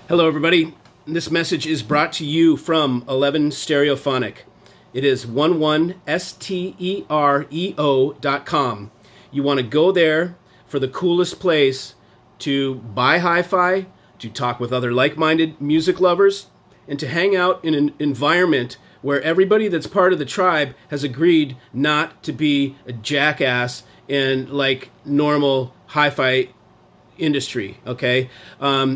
Hello, everybody. This message is brought to you from 11 Stereophonic. It is 11Stereo.com. You want to go there for the coolest place to buy hi-fi, to talk with other like-minded music lovers, and to hang out in an environment where everybody that's part of the tribe has agreed not to be a jackass and like normal hi-fi industry. Okay,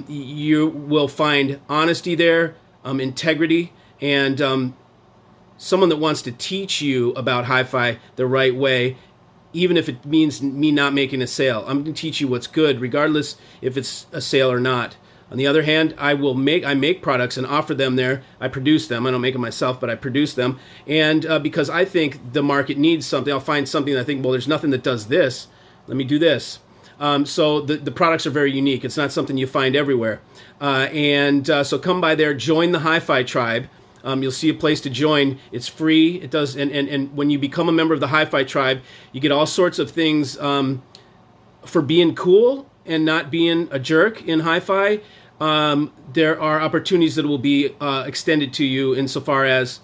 you will find honesty there, integrity, and someone that wants to teach you about hi-fi the right way, even if it means me not making a sale. I'm going to teach you what's good, regardless if it's a sale or not. On the other hand, I make products and offer them there. I produce them. I don't make them myself, but I produce them. And because I think the market needs something, I'll find something that I think, well, there's nothing that does this. Let me do this. So the products are very unique. It's not something you find everywhere. So come by there, join the HiFi tribe. You'll see a place to join. It's free. It does, and when you become a member of the HiFi tribe, you get all sorts of things for being cool and not being a jerk in hi-fi. There are opportunities that will be extended to you insofar as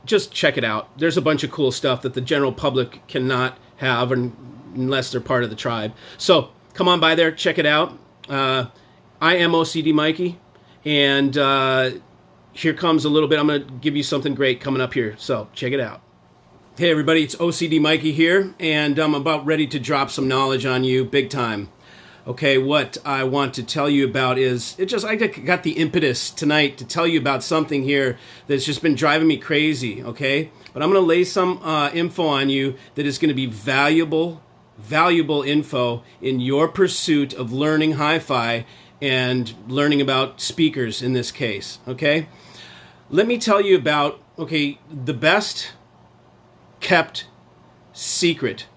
just check it out. There's a bunch of cool stuff that the general public cannot have unless they're part of the tribe. So come on by there, check it out. I am OCD Mikey, and here comes a little bit. I'm going to give you something great coming up here, so check it out. Hey everybody, it's OCD Mikey here, and I'm about ready to drop some knowledge on you big time. Okay, what I want to tell you about is, I got the impetus tonight to tell you about something here that's just been driving me crazy, okay? But I'm going to lay some info on you that is going to be valuable info in your pursuit of learning hi-fi and learning about speakers in this case, okay? Let me tell you about, the best kept secret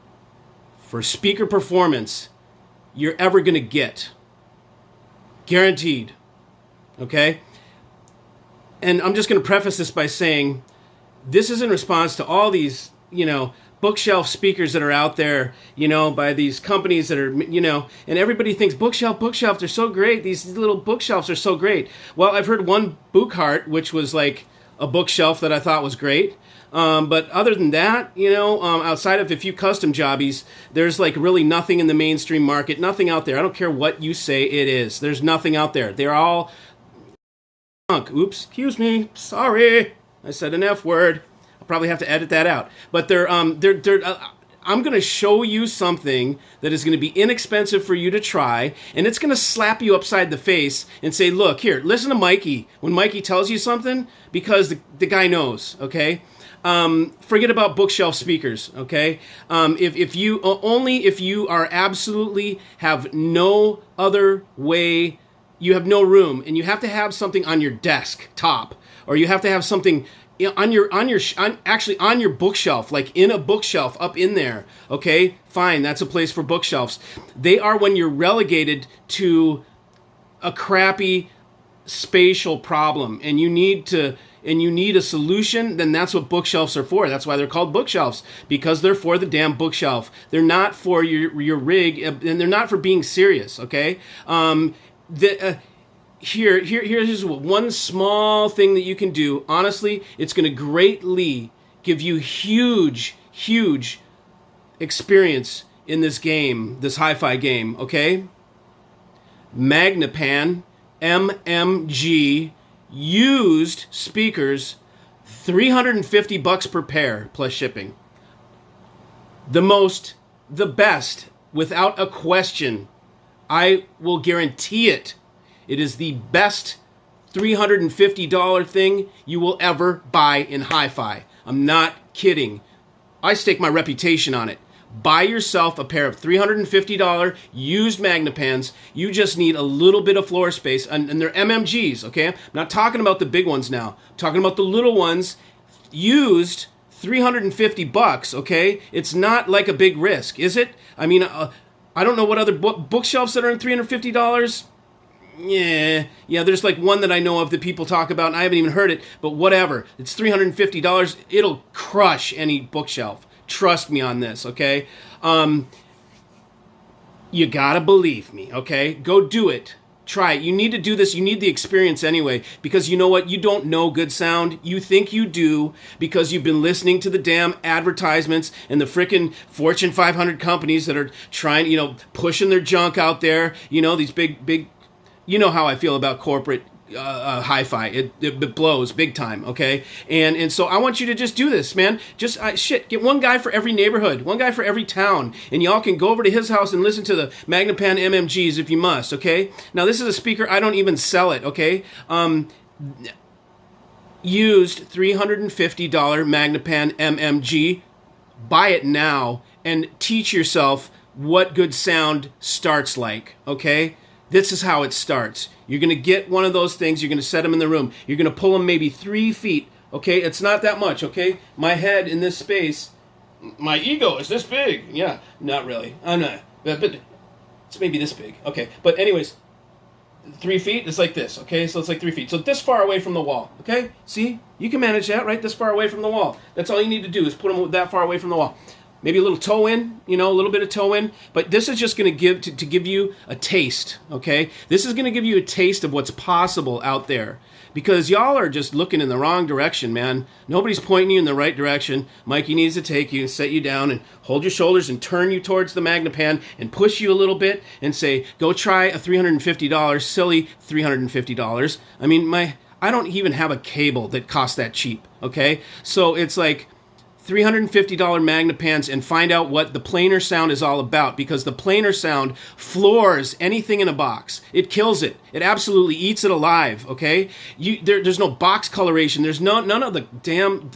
for speaker performance you're ever going to get. Guaranteed. Okay? And I'm just going to preface this by saying this is in response to all these, bookshelf speakers that are out there, by these companies that are, and everybody thinks bookshelf, they're so great. These little bookshelves are so great. Well, I've heard one Bookheart, which was like a bookshelf that I thought was great. But other than that, outside of a few custom jobbies, there's like really nothing in the mainstream market, nothing out there. I don't care what you say it is. There's nothing out there. They're all junk. Oops, excuse me. Sorry. I said an F word. I'll probably have to edit that out. But I'm going to show you something that is going to be inexpensive for you to try, and it's going to slap you upside the face and say, look, here, listen to Mikey when Mikey tells you something, because the guy knows, okay? Forget about bookshelf speakers, okay? If you are absolutely have no other way, you have no room, and you have to have something on your desk top, or you have to have something on your bookshelf, like in a bookshelf up in there, okay? Fine, that's a place for bookshelves. They are when you're relegated to a crappy spatial problem, and you need a solution, then that's what bookshelves are for. That's why they're called bookshelves, because they're for the damn bookshelf. They're not for your rig, and they're not for being serious, okay? Here's one small thing that you can do. Honestly, it's going to greatly give you huge experience in this game, this hi-fi game, okay? Magnapan, MMG, used speakers, $350 per pair plus shipping. The best, without a question. I will guarantee it. It is the best $350 thing you will ever buy in hi-fi. I'm not kidding. I stake my reputation on it. Buy yourself a pair of $350 used Magnapans. You just need a little bit of floor space, and they're MMGs, okay? I'm not talking about the big ones now. I'm talking about the little ones, used, $350, okay? It's not like a big risk, is it? I mean, I don't know what other bookshelves that are in $350. Yeah, there's like one that I know of that people talk about, and I haven't even heard it, but whatever. It's $350. It'll crush any bookshelf. Trust me on this, okay? You gotta believe me, okay? Go do it. Try it. You need to do this. You need the experience anyway, because you know what? You don't know good sound. You think you do because you've been listening to the damn advertisements and the frickin' Fortune 500 companies that are trying, pushing their junk out there. These big, you know how I feel about corporate HiFi. It blows big time, okay? And so I want you to just do this, man. Just get one guy for every neighborhood, one guy for every town, and y'all can go over to his house and listen to the Magnapan MMGs if you must, okay? Now this is a speaker, I don't even sell it, okay? Used $350 Magnapan MMG. Buy it now and teach yourself what good sound starts like, okay? This is how it starts. You're going to get one of those things. You're going to set them in the room. You're going to pull them maybe 3 feet. Okay, it's not that much. Okay, my head in this space, my ego is this big. Yeah, not really. I'm not. But it's maybe this big. Okay, but anyways, 3 feet is like this. Okay, so it's like 3 feet. So this far away from the wall. Okay, see, you can manage that, right? This far away from the wall. That's all you need to do is put them that far away from the wall. Maybe a little toe in, a little bit of toe in. But this is just going to give you a taste, okay? This is going to give you a taste of what's possible out there. Because y'all are just looking in the wrong direction, man. Nobody's pointing you in the right direction. Mikey needs to take you and set you down and hold your shoulders and turn you towards the Magnapan and push you a little bit and say, go try a $350, silly $350. I mean, I don't even have a cable that costs that cheap, okay? So it's like $350 Magnapans and find out what the planar sound is all about, because the planar sound floors anything in a box. It kills it. It absolutely eats it alive, okay? There's no box coloration. There's none of the damn,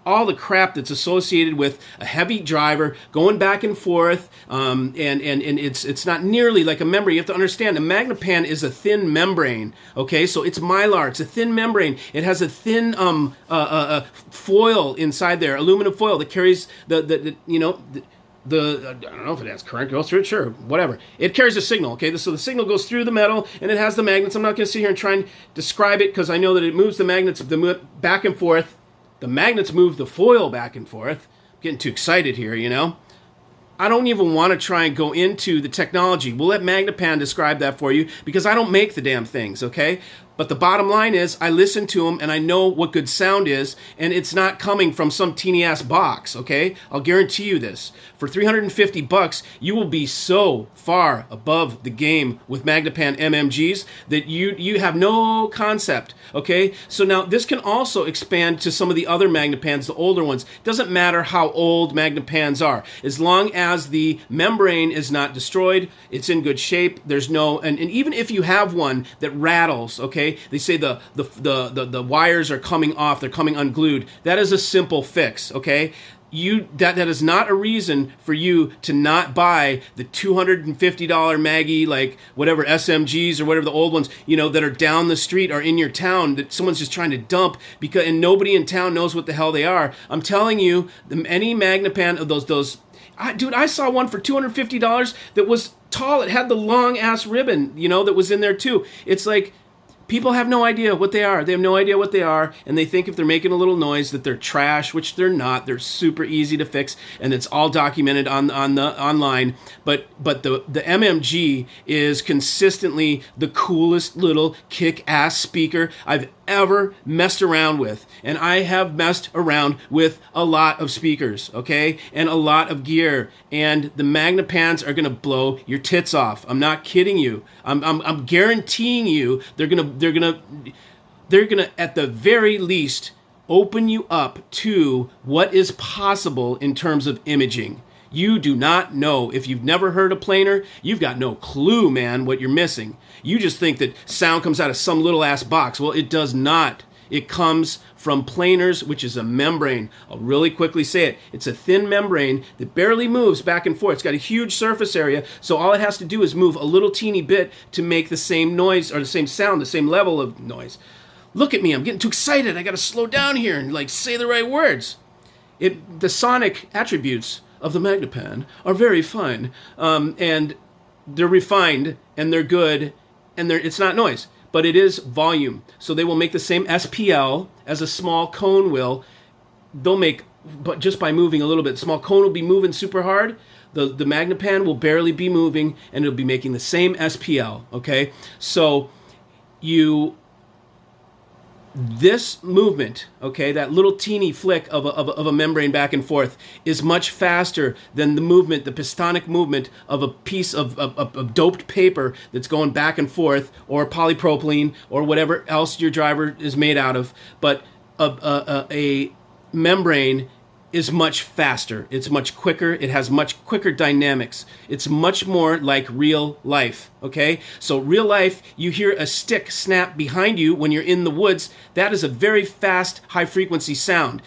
all the crap that's associated with a heavy driver going back and forth, and it's not nearly like a membrane. You have to understand, a Magnapan is a thin membrane, okay? So it's mylar. It's a thin membrane. It has a thin foil inside there, aluminum foil that carries I don't know if it has current goes through it, sure, whatever. It carries a signal, okay? So the signal goes through the metal, and it has the magnets. I'm not going to sit here and try and describe it, because I know that it moves the magnets back and forth. The magnets move the foil back and forth. I'm getting too excited here, I don't even want to try and go into the technology. We'll let Magnapan describe that for you, because I don't make the damn things, okay? But the bottom line is, I listen to them and I know what good sound is, and it's not coming from some teeny-ass box, okay? I'll guarantee you this. For $350, you will be so far above the game with Magnapan MMGs that you have no concept, okay? So now, this can also expand to some of the other Magnapans, the older ones. Doesn't matter how old Magnapans are. As long as the membrane is not destroyed, it's in good shape, there's no... And even if you have one that rattles, okay? They say the wires are coming off, they're coming unglued. That is a simple fix, okay? That is not a reason for you to not buy the $250 Maggie, like whatever SMGs or whatever the old ones, that are down the street or in your town that someone's just trying to dump, and nobody in town knows what the hell they are. I'm telling you, any Magnapan of those dude, I saw one for $250 that was tall. It had the long ass ribbon, that was in there too. It's like, people have no idea what they are. They have no idea what they are, and they think if they're making a little noise that they're trash, which they're not. They're super easy to fix, and it's all documented on the online. But the MMG is consistently the coolest little kick-ass speaker I've ever messed around with. And I have messed around with a lot of speakers, okay? And a lot of gear. And the Magnapans are gonna blow your tits off. I'm not kidding you. I'm guaranteeing you they're gonna at the very least open you up to what is possible in terms of imaging. You do not know. If you've never heard a planar, you've got no clue, man, what you're missing. You just think that sound comes out of some little ass box. Well, it does not. It comes from planars, which is a membrane. I'll really quickly say it. It's a thin membrane that barely moves back and forth. It's got a huge surface area, so all it has to do is move a little teeny bit to make the same noise, or the same sound, the same level of noise. Look at me, I'm getting too excited. I gotta slow down here and say the right words. The sonic attributes of the Magnapan are very fine, and they're refined, and they're good, and it's not noise, but it is volume. So they will make the same SPL as a small cone will. They'll make, but just by moving a little bit. Small cone will be moving super hard. The Magnepan will barely be moving, and it'll be making the same SPL, okay? So this movement, okay, that little teeny flick of a membrane back and forth is much faster than the movement, the pistonic movement of a piece of doped paper that's going back and forth, or polypropylene, or whatever else your driver is made out of. But a membrane is much faster. It's much quicker. It has much quicker dynamics. It's much more like real life, okay? So real life, you hear a stick snap behind you when you're in the woods. That is a very fast, high-frequency sound.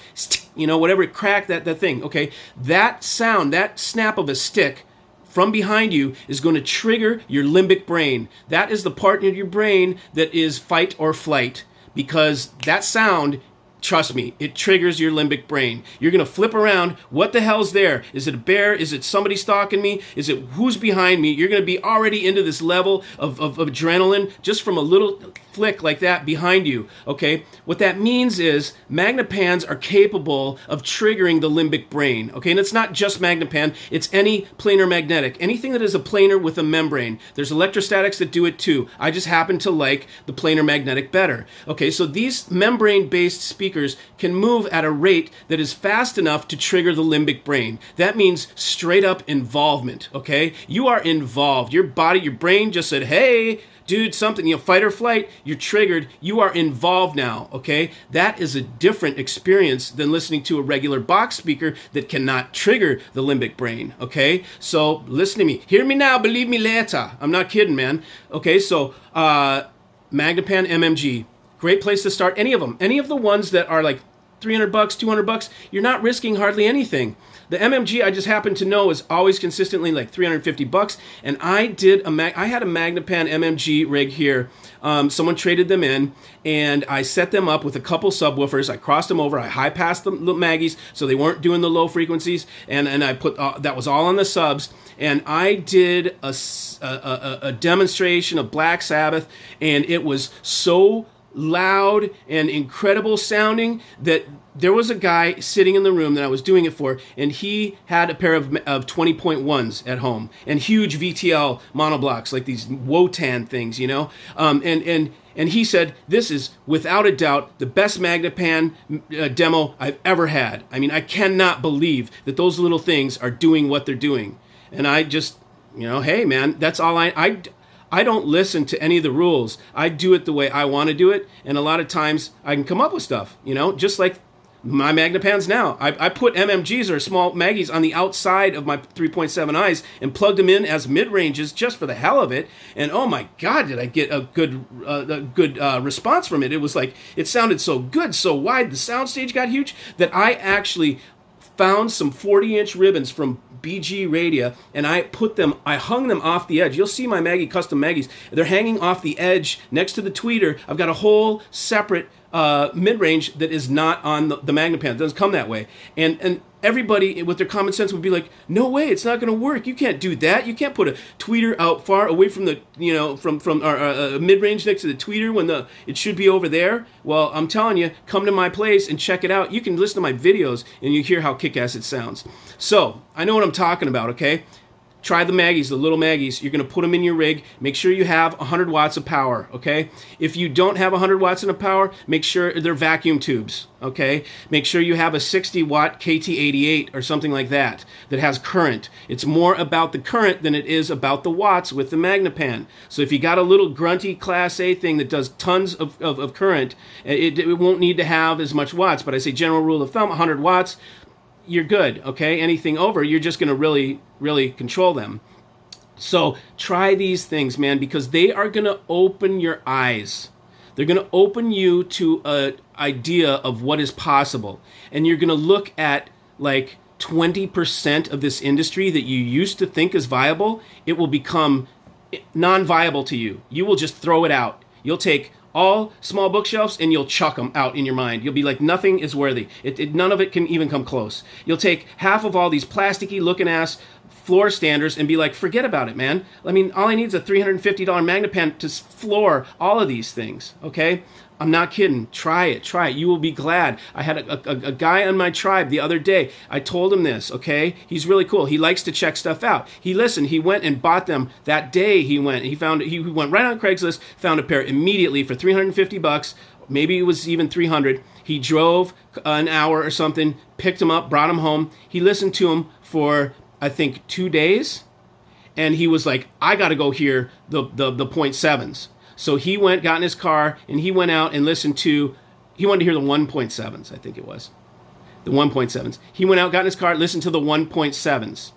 You know, whatever it cracked, that thing, okay? That sound, that snap of a stick from behind you is going to trigger your limbic brain. That is the part in your brain that is fight or flight, because that sound, trust me, it triggers your limbic brain. You're going to flip around. What the hell's there? Is it a bear? Is it somebody stalking me? Is it who's behind me? You're going to be already into this level of adrenaline just from a little flick like that behind you, okay? What that means is Magnepans are capable of triggering the limbic brain, okay? And it's not just Magnepan. It's any planar magnetic. Anything that is a planar with a membrane. There's electrostatics that do it too. I just happen to like the planar magnetic better. Okay, so these membrane-based speakers can move at a rate that is fast enough to trigger the limbic brain. That means straight up involvement, okay? You are involved. Your body, your brain just said, hey, dude, something, you know, fight or flight, you're triggered, you are involved now, okay? That is a different experience than listening to a regular box speaker that cannot trigger the limbic brain, okay? So listen to me. Hear me now, believe me later. I'm not kidding, man. Okay, so Magnepan MMG. Great place to start. Any of them. Any of the ones that are like $300, $200, you're not risking hardly anything. The MMG, I just happen to know, is always consistently like $350, and I had a Magnepan MMG rig here. Someone traded them in, and I set them up with a couple subwoofers. I crossed them over. I high-passed the Maggies so they weren't doing the low frequencies, and I put that was all on the subs. And I did a demonstration of Black Sabbath, and it was so loud and incredible sounding that there was a guy sitting in the room that I was doing it for, and he had a pair of 20.1s at home and huge VTL monoblocks, like these Wotan things, you know, and he said, this is without a doubt the best Magnepan demo I've ever had. I mean, I cannot believe that those little things are doing what they're doing. And I just, you know, hey man, that's all I don't listen to any of the rules. I do it the way I want to do it, and a lot of times I can come up with stuff, you know, just like my Magnepans now. I put MMGs or small Maggies on the outside of my 3.7Is and plugged them in as mid-ranges just for the hell of it, and oh my God, did I get a good response from it. It was like, it sounded so good, so wide, the soundstage got huge, that I actually found some 40-inch ribbons from BG Radio, and I hung them off the edge. You'll see my Maggie custom Maggies. They're hanging off the edge next to the tweeter. I've got a whole separate mid-range that is not on the Magnepan. It doesn't come that way. And everybody with their common sense would be like, no way, it's not going to work. You can't do that. You can't put a tweeter out far away from the, you know, from our mid-range next to the tweeter when it should be over there. Well, I'm telling you, come to my place and check it out. You can listen to my videos and you hear how kick-ass it sounds. So, I know what I'm talking about, okay? Try the Maggies, the little Maggies. You're going to put them in your rig. Make sure you have 100 watts of power, okay? If you don't have 100 watts of power, make sure they're vacuum tubes, okay? Make sure you have a 60-watt KT88 or something like that has current. It's more about the current than it is about the watts with the Magnepan. So if you got a little grunty Class A thing that does tons of current, it won't need to have as much watts. But I say general rule of thumb, 100 watts, you're good, okay? Anything over, you're just going to really, really control them. So try these things, man, because they are going to open your eyes. They're going to open you to an idea of what is possible. And you're going to look at like 20% of this industry that you used to think is viable. It will become non-viable to you. You will just throw it out. You'll take all small bookshelves and you'll chuck them out in your mind. You'll be like, nothing is worthy. None of it can even come close. You'll take half of all these plasticky looking ass floor standers and be like, forget about it, man. I mean, all I need is a $350 Magnapan to floor all of these things, okay? I'm not kidding. Try it. You will be glad. I had a guy on my tribe the other day. I told him this, okay? He's really cool. He likes to check stuff out. He listened. He went and bought them that day. He went right on Craigslist, found a pair immediately for $350. Maybe it was even $300. He drove an hour or something, picked them up, brought them home. He listened to them for, I think, 2 days. And he was like, I got to go hear the .7s. So he got in his car, and he went out and he wanted to hear the 1.7s, I think it was. The 1.7s. He went out, got in his car, listened to the 1.7s.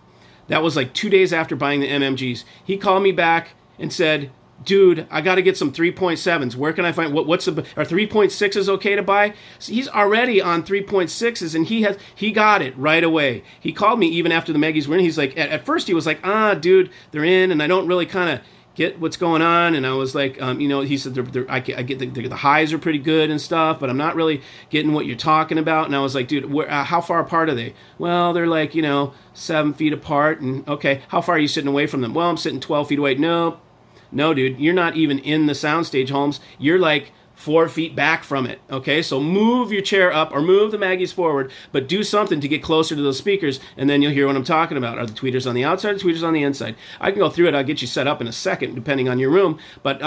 That was like 2 days after buying the MMGs. He called me back and said, dude, I got to get some 3.7s. Where can I find, are 3.6s okay to buy? So he's already on 3.6s, and he got it right away. He called me even after the Maggies were in. He's like, at first he was like, dude, they're in, and I don't really kind of get what's going on. And I was like, he said, I get the highs are pretty good and stuff, but I'm not really getting what you're talking about. And I was like, dude, how far apart are they? Well, they're like, 7 feet apart. And okay, how far are you sitting away from them? Well, I'm sitting 12 feet away. No, dude, you're not even in the soundstage, Holmes. You're like 4 feet back from it, okay? So move your chair up or move the Maggies forward, but do something to get closer to those speakers, and then you'll hear what I'm talking about. Are the tweeters on the outside or the tweeters on the inside? I can go through it. I'll get you set up in a second, depending on your room, but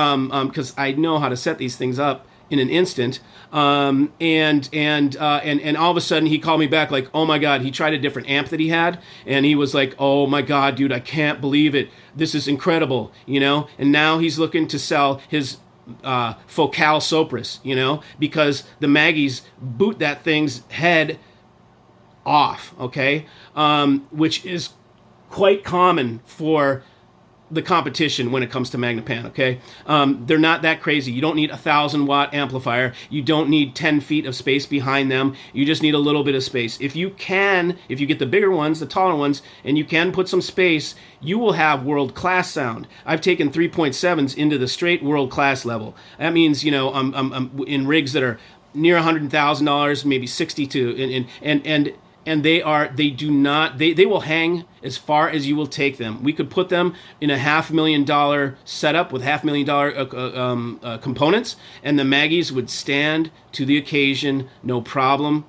because I know how to set these things up in an instant. And all of a sudden he called me back like, oh my God, he tried a different amp that he had, and he was like, oh my God, dude, I can't believe it. This is incredible, and now he's looking to sell his Focal Sopris, because the Maggies boot that thing's head off, okay? Which is quite common for the competition when it comes to Magnapan, okay? They're not that crazy. You don't need a 1,000-watt amplifier. You don't need 10 feet of space behind them. You just need a little bit of space. If you get the bigger ones, the taller ones, and you can put some space, you will have world-class sound. I've taken 3.7s into the straight world-class level. That means, I'm in rigs that are near $100,000, maybe 62, and they will hang as far as you will take them. We could put them in a $500,000 setup with $500,000 components, and the Maggies would stand to the occasion, no problem.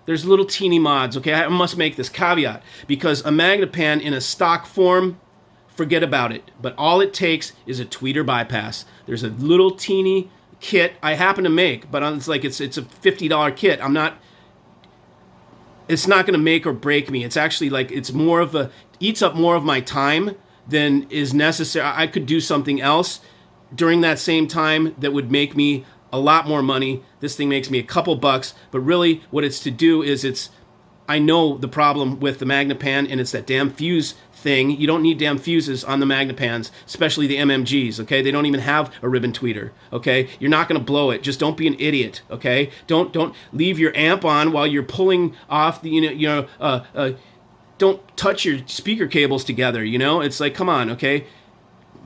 There's little teeny mods, okay? I must make this caveat, because a Magnapan in a stock form, forget about it. But all it takes is a tweeter bypass. There's a little teeny kit I happen to make, but it's a $50 kit. It's not going to make or break me. It's actually eats up more of my time than is necessary. I could do something else during that same time that would make me a lot more money. This thing makes me a couple bucks, but really what it's to do is I know the problem with the Magnapan, and it's that damn fuse thing. You don't need damn fuses on the Magnapans, especially the MMGs, okay? They don't even have a ribbon tweeter, okay? You're not going to blow it. Just don't be an idiot, okay? Don't leave your amp on while you're pulling off the, don't touch your speaker cables together, It's like, come on, okay?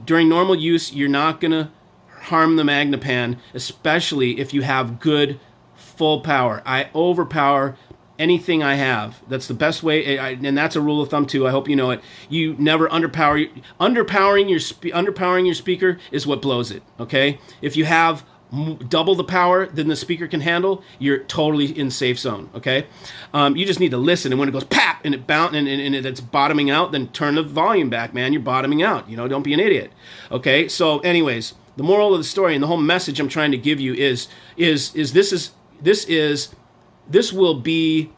During normal use, you're not going to harm the Magnapan, especially if you have good full power. I overpower anything I have. That's the best way, and that's a rule of thumb too. I hope you know it. You never underpower. Underpowering your speaker is what blows it. Okay, if you have double the power than the speaker can handle, you're totally in safe zone. Okay, you just need to listen, and when it goes pap and it bounce and it's bottoming out, then turn the volume back, man. You're bottoming out. Don't be an idiot. Okay, so anyways, the moral of the story and the whole message I'm trying to give you is this will be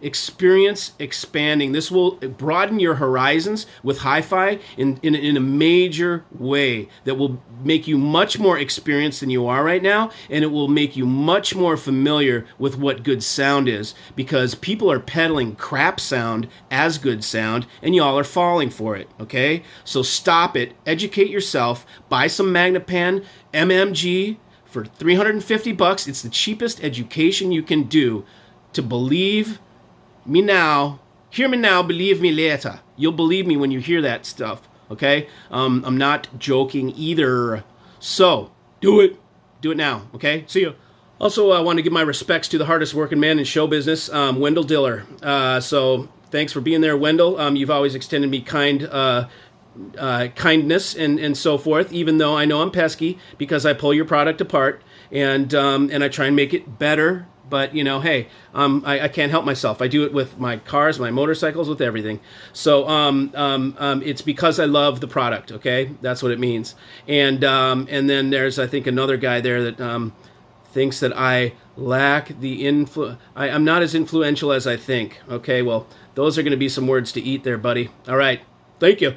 experience expanding. This will broaden your horizons with HiFi in a major way that will make you much more experienced than you are right now, and it will make you much more familiar with what good sound is, because people are peddling crap sound as good sound, and y'all are falling for it, okay? So stop it, educate yourself, buy some Magnapan MMG for $350. It's the cheapest education you can do to believe me now, hear me now, believe me later. You'll believe me when you hear that stuff, okay? I'm not joking either. So, do it. Do it now, okay? See you. Also, I want to give my respects to the hardest working man in show business, Wendell Diller. So, Thanks for being there, Wendell. You've always extended me kindness and so forth, even though I know I'm pesky because I pull your product apart and I try and make it better. But, you know, hey, I can't help myself. I do it with my cars, my motorcycles, with everything. So it's because I love the product, okay? That's what it means. And then there's, I think, another guy there that thinks that I lack the I'm not as influential as I think. Okay, well, those are going to be some words to eat there, buddy. All right. Thank you.